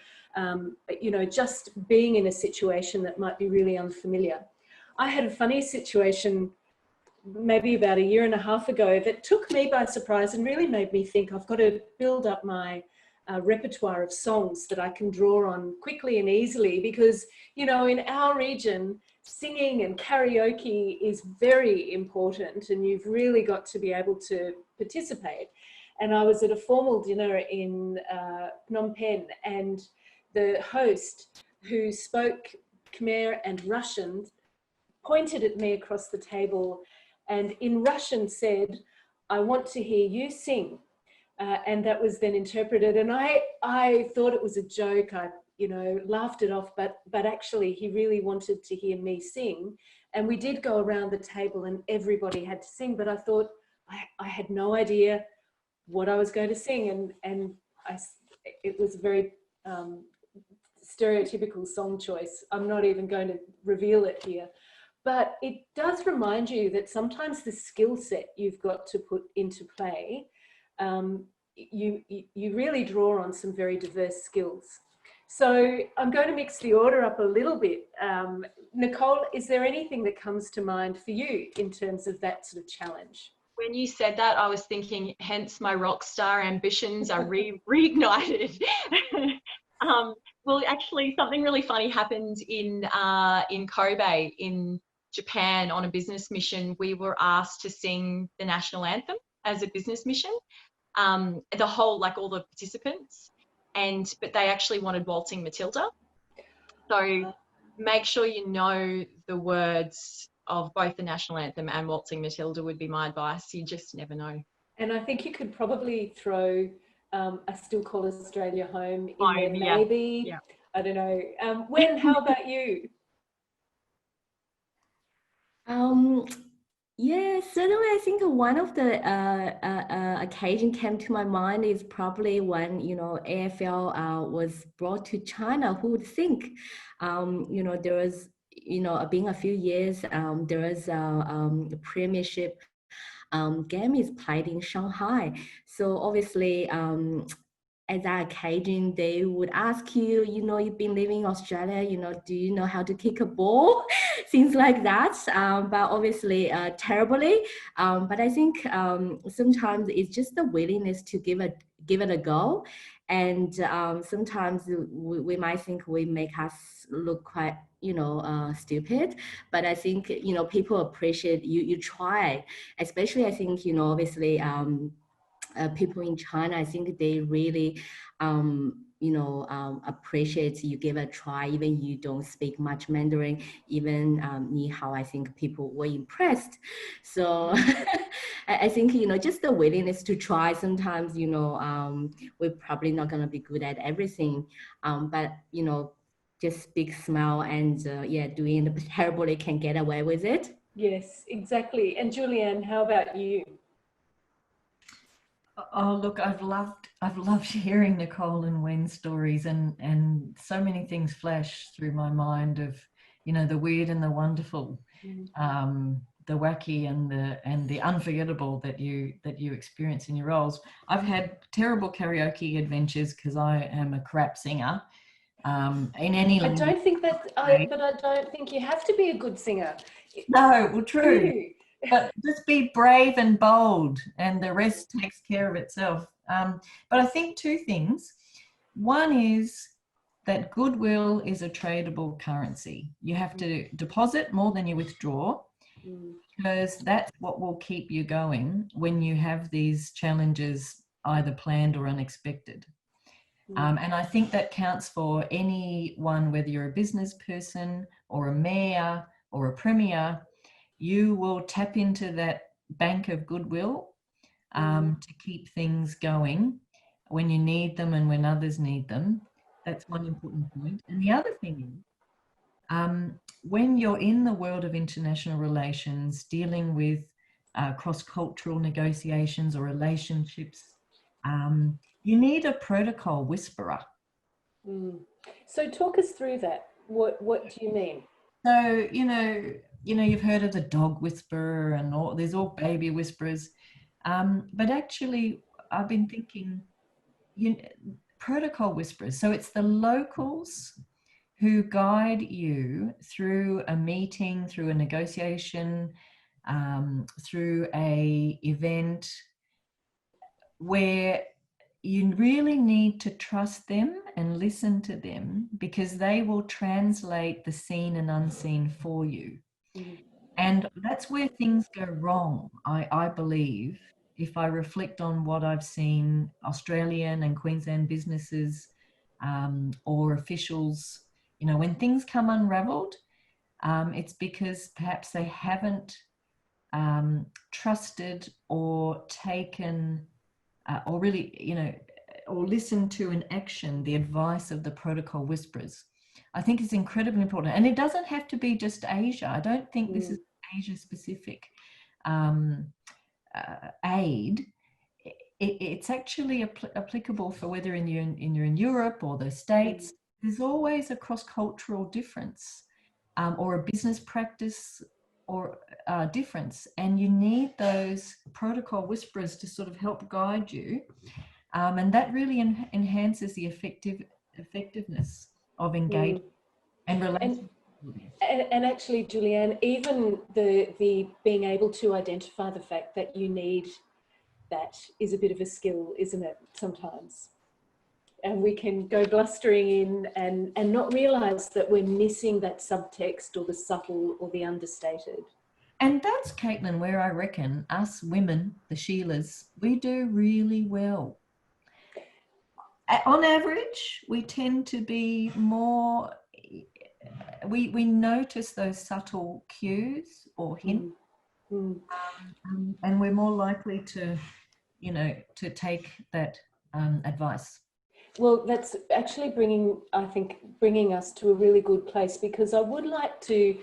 you know, just being in a situation that might be really unfamiliar. I had a funny situation maybe about 1.5 years ago that took me by surprise and really made me think I've got to build up my repertoire of songs that I can draw on quickly and easily, because, you know, in our region, singing and karaoke is very important and you've really got to be able to participate. And I was at a formal dinner in Phnom Penh, and the host, who spoke Khmer and Russian, pointed at me across the table and in Russian said, "I want to hear you sing." And that was then interpreted, and I thought it was a joke. I, you know, laughed it off, but actually he really wanted to hear me sing. And we did go around the table and everybody had to sing, but I thought I had no idea what I was going to sing, and it was a very stereotypical song choice. I'm not even going to reveal it here, but it does remind you that sometimes the skill set you've got to put into play, you really draw on some very diverse skills. So I'm going to mix the order up a little bit. Nicole, is there anything that comes to mind for you in terms of that sort of challenge? When you said that, I was thinking, hence my rock star ambitions are reignited. Well, actually, something really funny happened in Kobe in Japan on a business mission, we were asked to sing the national anthem as a business mission. The whole, like all the participants, but they actually wanted Waltzing Matilda. So make sure you know the words of both the national anthem and Waltzing Matilda would be my advice. You just never know. And I think you could probably throw I Still Call Australia Home in there, Yeah. maybe. Yeah. I don't know. Wen, how about you? Yeah, certainly. I think one of the occasion came to my mind is probably when AFL was brought to China. Who would think? There was being a few years, there was a premiership game is played in Shanghai. So obviously, at that occasion, they would ask you, you've been living in Australia, do you know how to kick a ball? Things like that. But obviously, terribly. But I think sometimes it's just the willingness to give it a go. And sometimes we might think we make us look quite, stupid. But I think, people appreciate you try. Especially, I think, obviously, people in China, I think they really, appreciate you give a try, even you don't speak much Mandarin, even Ni Hao, I think people were impressed. So I think, just the willingness to try. Sometimes, we're probably not going to be good at everything, but, just big smile and doing it terribly can get away with it. Yes, exactly. And Julianne, how about you? Oh, look, I've loved hearing Nicole and Wen's stories, and so many things flash through my mind of, the weird and the wonderful, the wacky and the unforgettable that you experience in your roles. I've had terrible karaoke adventures because I am a crap singer. In any language. I don't think that, but I don't think you have to be a good singer. No, well, true. But just be brave and bold, and the rest takes care of itself. But I think two things. One is that goodwill is a tradable currency. You have to deposit more than you withdraw, because that's what will keep you going when you have these challenges, either planned or unexpected. And I think that counts for anyone, whether you're a business person or a mayor or a premier. You will tap into that bank of goodwill to keep things going when you need them and when others need them. That's one important point. And the other thing is, when you're in the world of international relations, dealing with cross-cultural negotiations or relationships, you need a protocol whisperer. So talk us through that. What do you mean? So, you've heard of the dog whisperer and there's all baby whisperers. But actually, I've been thinking, protocol whisperers. So it's the locals who guide you through a meeting, through a negotiation, through a event where you really need to trust them and listen to them, because they will translate the seen and unseen for you. And that's where things go wrong, I believe, if I reflect on what I've seen Australian and Queensland businesses or officials, when things come unraveled, it's because perhaps they haven't trusted or taken or really, or listened to in action the advice of the protocol whisperers. I think it's incredibly important. And it doesn't have to be just Asia. I don't think this is Asia-specific aid. It's actually applicable for whether you're in Europe or the States. There's always a cross-cultural difference or a business practice or difference. And you need those protocol whisperers to sort of help guide you. And that really enhances the effectiveness of engagement and relationship. And actually, Julianne, even the being able to identify the fact that you need that is a bit of a skill, isn't it, sometimes? and we can go blustering in and not realise that we're missing that subtext or the subtle or the understated. And that's, Caitlin, where I reckon us women, the Sheilas, we do really well. On average, we tend to be more, we notice those subtle cues or hints, and we're more likely to, you know, to take that advice. Well, that's actually bringing us to a really good place, because I would like to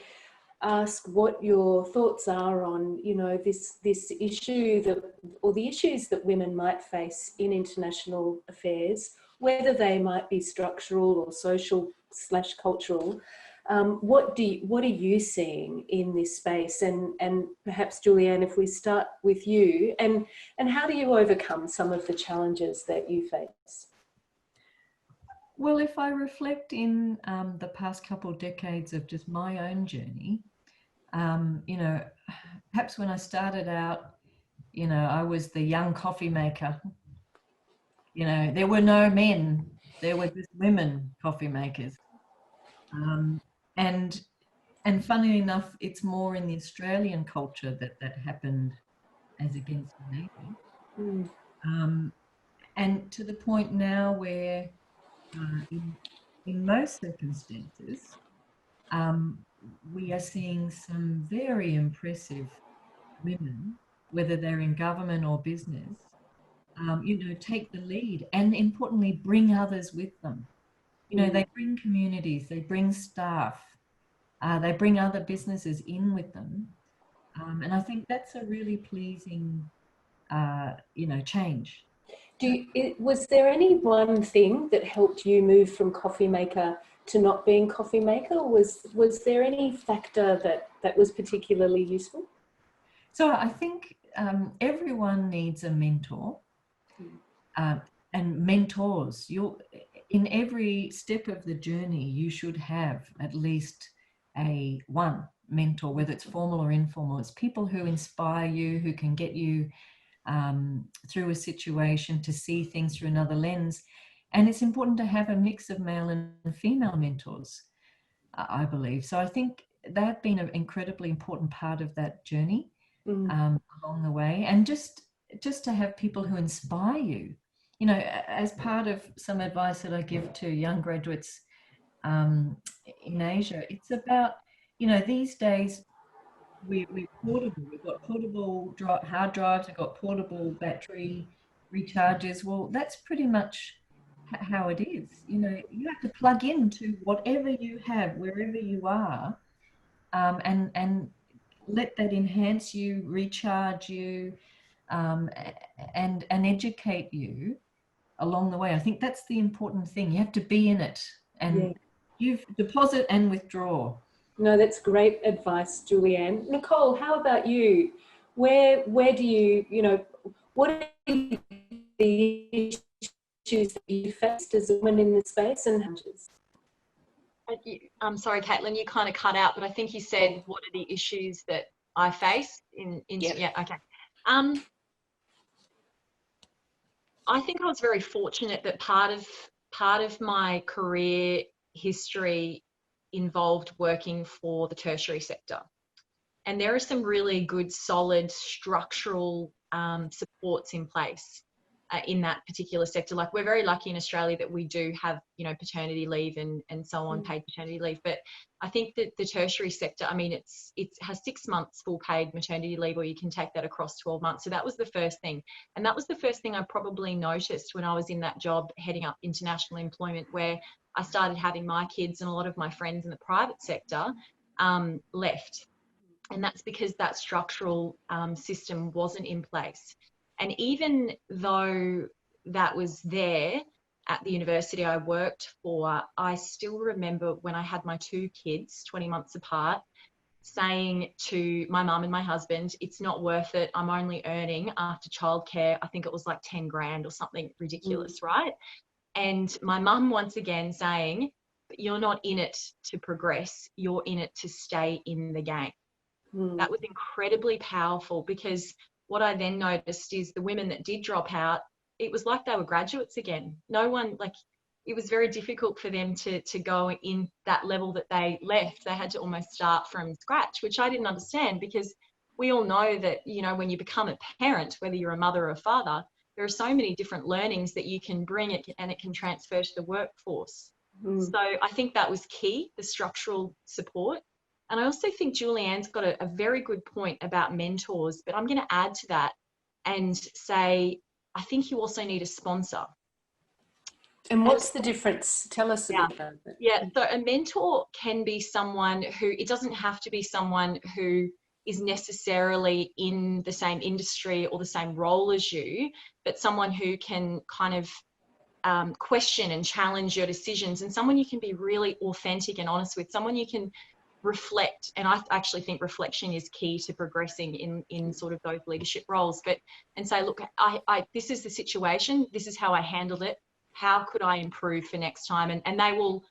ask what your thoughts are on, you know, this issue or the issues that women might face in international affairs, whether they might be structural or social/cultural. What are you seeing in this space? And perhaps, Julianne, if we start with you, and how do you overcome some of the challenges that you face? Well, if I reflect in the past couple of decades of just my own journey, you know, perhaps when I started out, you know, I was the young coffee maker. You know, there were no men, there were just women coffee makers. And funnily enough, it's more in the Australian culture that happened as against the Navy. And to the point now where in most circumstances, we are seeing some very impressive women, whether they're in government or business, you know, take the lead and importantly, bring others with them. You know, they bring communities, they bring staff, they bring other businesses in with them. And I think that's a really pleasing, you know, change. Was there any one thing that helped you move from coffee maker to not being coffee maker? Was there any factor that was particularly useful? So I think everyone needs a mentor, and mentors. In every step of the journey, you should have at least one mentor, whether it's formal or informal. It's people who inspire you, who can get you through a situation, to see things through another lens. And it's important to have a mix of male and female mentors, I believe. So I think that's been an incredibly important part of that journey along the way. And just to have people who inspire you, you know, as part of some advice that I give to young graduates in Asia, it's about, you know, these days we're portable. We've got portable hard drives, we've got portable battery recharges. Well, that's pretty much how it is. You know, you have to plug into whatever you have, wherever you are, and let that enhance you, recharge you, and educate you along the way. I think that's the important thing. You have to be in it, and you deposit and withdraw. No, that's great advice, Julianne. Nicole, how about you? Where do you, you know, what are the issues that you faced as a woman in this space, and how? I'm sorry, Caitlin, you kind of cut out, but I think you said, what are the issues that I face yeah, okay. I think I was very fortunate that part of my career history involved working for the tertiary sector. And there are some really good, solid, structural supports in place in that particular sector. Like, we're very lucky in Australia that we do have, you know, paternity leave and so on, paid paternity leave. But I think that the tertiary sector, I mean, it has 6 months full paid maternity leave, or you can take that across 12 months. So that was the first thing. And that was the first thing I probably noticed when I was in that job heading up international employment, where I started having my kids, and a lot of my friends in the private sector left. And that's because that structural system wasn't in place. And even though that was there at the university I worked for, I still remember when I had my 2 kids, 20 months apart, saying to my mum and my husband, it's not worth it. I'm only earning after childcare, I think it was like 10 grand or something ridiculous, right? And my mum once again saying, you're not in it to progress, you're in it to stay in the game. That was incredibly powerful, because what I then noticed is the women that did drop out it was like they were graduates again. No one, like, it was very difficult for them to go in that level that they left. They had to almost start from scratch, which I didn't understand, because we all know that, you know, when you become a parent, whether you're a mother or a father, there are so many different learnings that you can bring it, and it can transfer to the workforce. So I think that was key, the structural support. And I also think Julianne's got a very good point about mentors, but I'm going to add to that and say, I think you also need a sponsor. And what's the difference? Tell us a bit about that. Yeah, so a mentor can be someone who, it doesn't have to be someone who is necessarily in the same industry or the same role as you, but someone who can kind of question and challenge your decisions, and someone you can be really authentic and honest with, someone you can reflect. And I actually think reflection is key to progressing in sort of those leadership roles, and say, look, I this is the situation, this is how I handled it, how could I improve for next time? And they will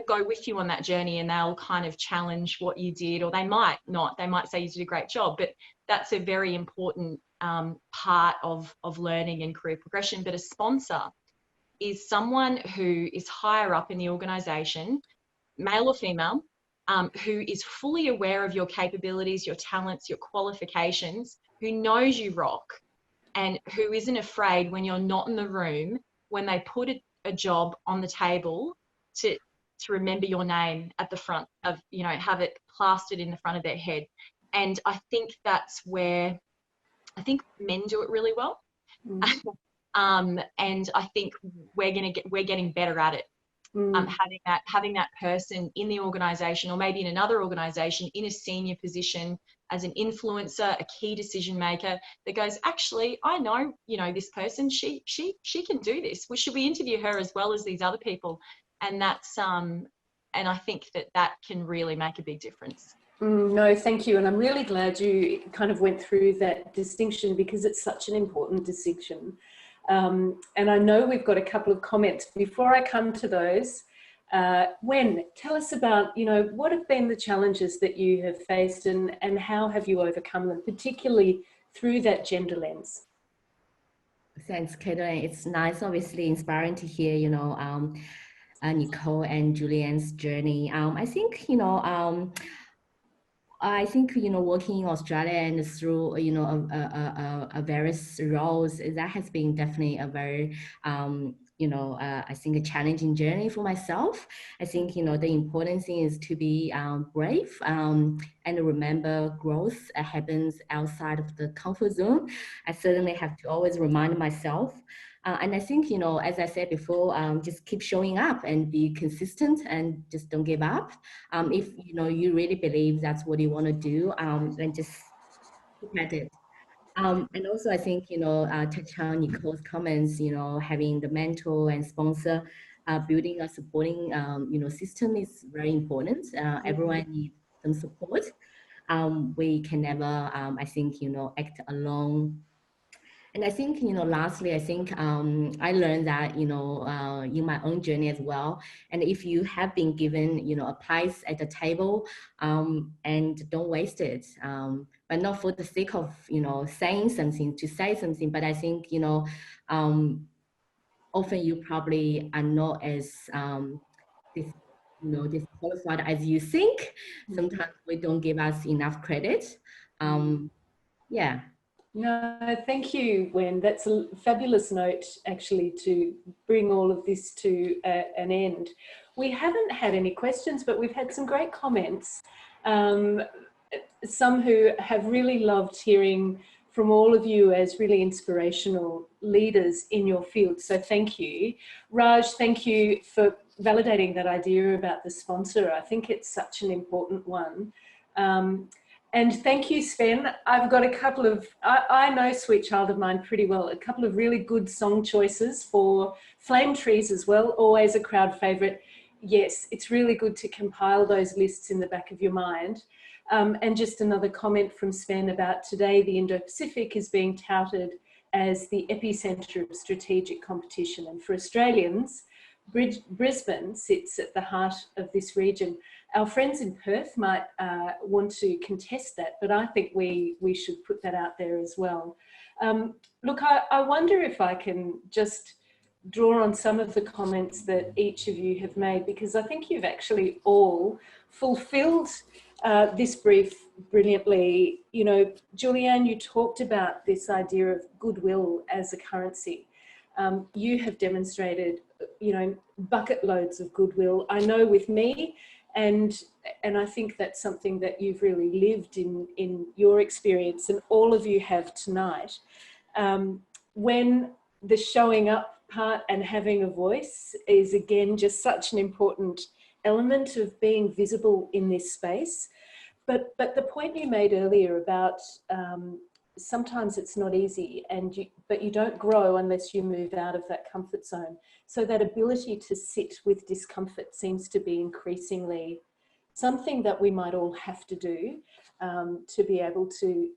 go with you on that journey, and they'll kind of challenge what you did, or they might not. They might say you did a great job, but that's a very important part of learning and career progression. But a sponsor is someone who is higher up in the organisation, male or female, who is fully aware of your capabilities, your talents, your qualifications, who knows you rock, and who isn't afraid when you're not in the room, when they put a job on the table, to remember your name at the front of, you know, have it plastered in the front of their head. And I think that's where I think men do it really well. And I think we're getting better at it. Having that person in the organisation, or maybe in another organisation, in a senior position as an influencer, a key decision maker, that goes, actually, I know, you know, this person, she can do this. Should we interview her as well as these other people? And that's and I think that can really make a big difference. No, thank you. And I'm really glad you kind of went through that distinction, because it's such an important distinction. And I know we've got a couple of comments. Before I come to those, Wen, tell us about, you know, what have been the challenges that you have faced, and how have you overcome them, particularly through that gender lens? Thanks, Caitlin. It's nice, obviously inspiring to hear, you know, Nicole and Julianne's journey. I think, you know, working in Australia and through, you know, various roles, that has been definitely a very, I think a challenging journey for myself. I think, you know, the important thing is to be brave and remember growth happens outside of the comfort zone. I certainly have to always remind myself. And I think, you know, as I said before, just keep showing up and be consistent, and just don't give up. If, you know, you really believe that's what you want to do, then just keep at it. And also, I think, you know, touch on Nicole's comments, you know, having the mentor and sponsor, building a supporting, you know, system is very important. Everyone needs some support. We can never, I think, you know, act alone. And I think, you know, lastly, I think I learned that, you know, in my own journey as well. And if you have been given, you know, a place at the table, and don't waste it, but not for the sake of, you know, saying something to say something. But I think, you know, often you probably are not as disqualified as you think. Sometimes we don't give us enough credit. Yeah. No, thank you, Wen. That's a fabulous note, actually, to bring all of this to an end. We haven't had any questions, but we've had some great comments. Some who have really loved hearing from all of you as really inspirational leaders in your field. So thank you. Raj, thank you for validating that idea about the sponsor. I think it's such an important one. And thank you, Sven. I've got a couple of, I know Sweet Child of Mine pretty well, a couple of really good song choices for Flame Trees as well, always a crowd favourite. Yes, it's really good to compile those lists in the back of your mind. And just another comment from Sven about today, the Indo-Pacific is being touted as the epicentre of strategic competition. And for Australians, Brisbane sits at the heart of this region. Our friends in Perth might want to contest that, but I think we should put that out there as well. Look, I wonder if I can just draw on some of the comments that each of you have made, because I think you've actually all fulfilled this brief brilliantly. You know, Julianne, you talked about this idea of goodwill as a currency. You have demonstrated, you know, bucket loads of goodwill. I know with me, and I think that's something that you've really lived in your experience, and all of you have tonight. When the showing up part and having a voice is again just such an important element of being visible in this space. But the point you made earlier about sometimes it's not easy, but you don't grow unless you move out of that comfort zone. So that ability to sit with discomfort seems to be increasingly something that we might all have to do to be able to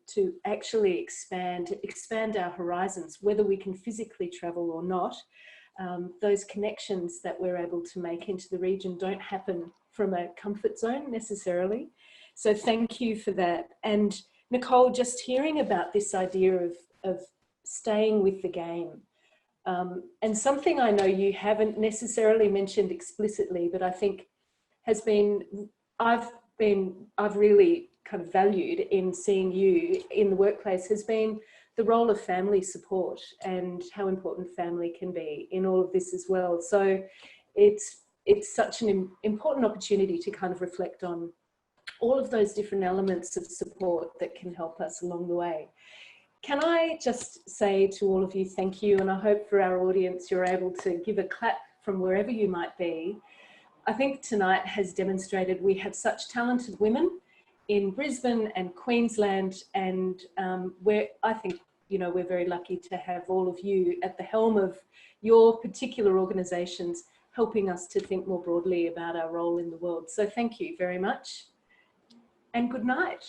actually expand our horizons, whether we can physically travel or not. Those connections that we're able to make into the region don't happen from a comfort zone necessarily. So thank you for that. And Nicole, just hearing about this idea of staying with the game, and something I know you haven't necessarily mentioned explicitly, but I think has been, I've really kind of valued in seeing you in the workplace, has been the role of family support and how important family can be in all of this as well. So it's such an important opportunity to kind of reflect on all of those different elements of support that can help us along the way. Can I just say to all of you, thank you, and I hope for our audience you're able to give a clap from wherever you might be. I think tonight has demonstrated we have such talented women in Brisbane and Queensland, and I think, you know, we're very lucky to have all of you at the helm of your particular organisations, helping us to think more broadly about our role in the world. So thank you very much, and good night.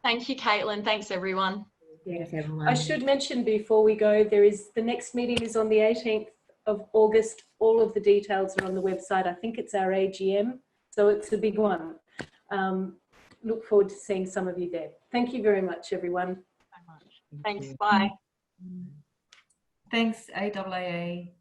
Thank you, Caitlin. Thanks, everyone. Thanks, everyone. I should mention before we go, the next meeting is on the 18th of August. All of the details are on the website. I think it's our AGM, so it's a big one. Look forward to seeing some of you there. Thank you very much, everyone. Thanks. Bye. Thanks, AIIA.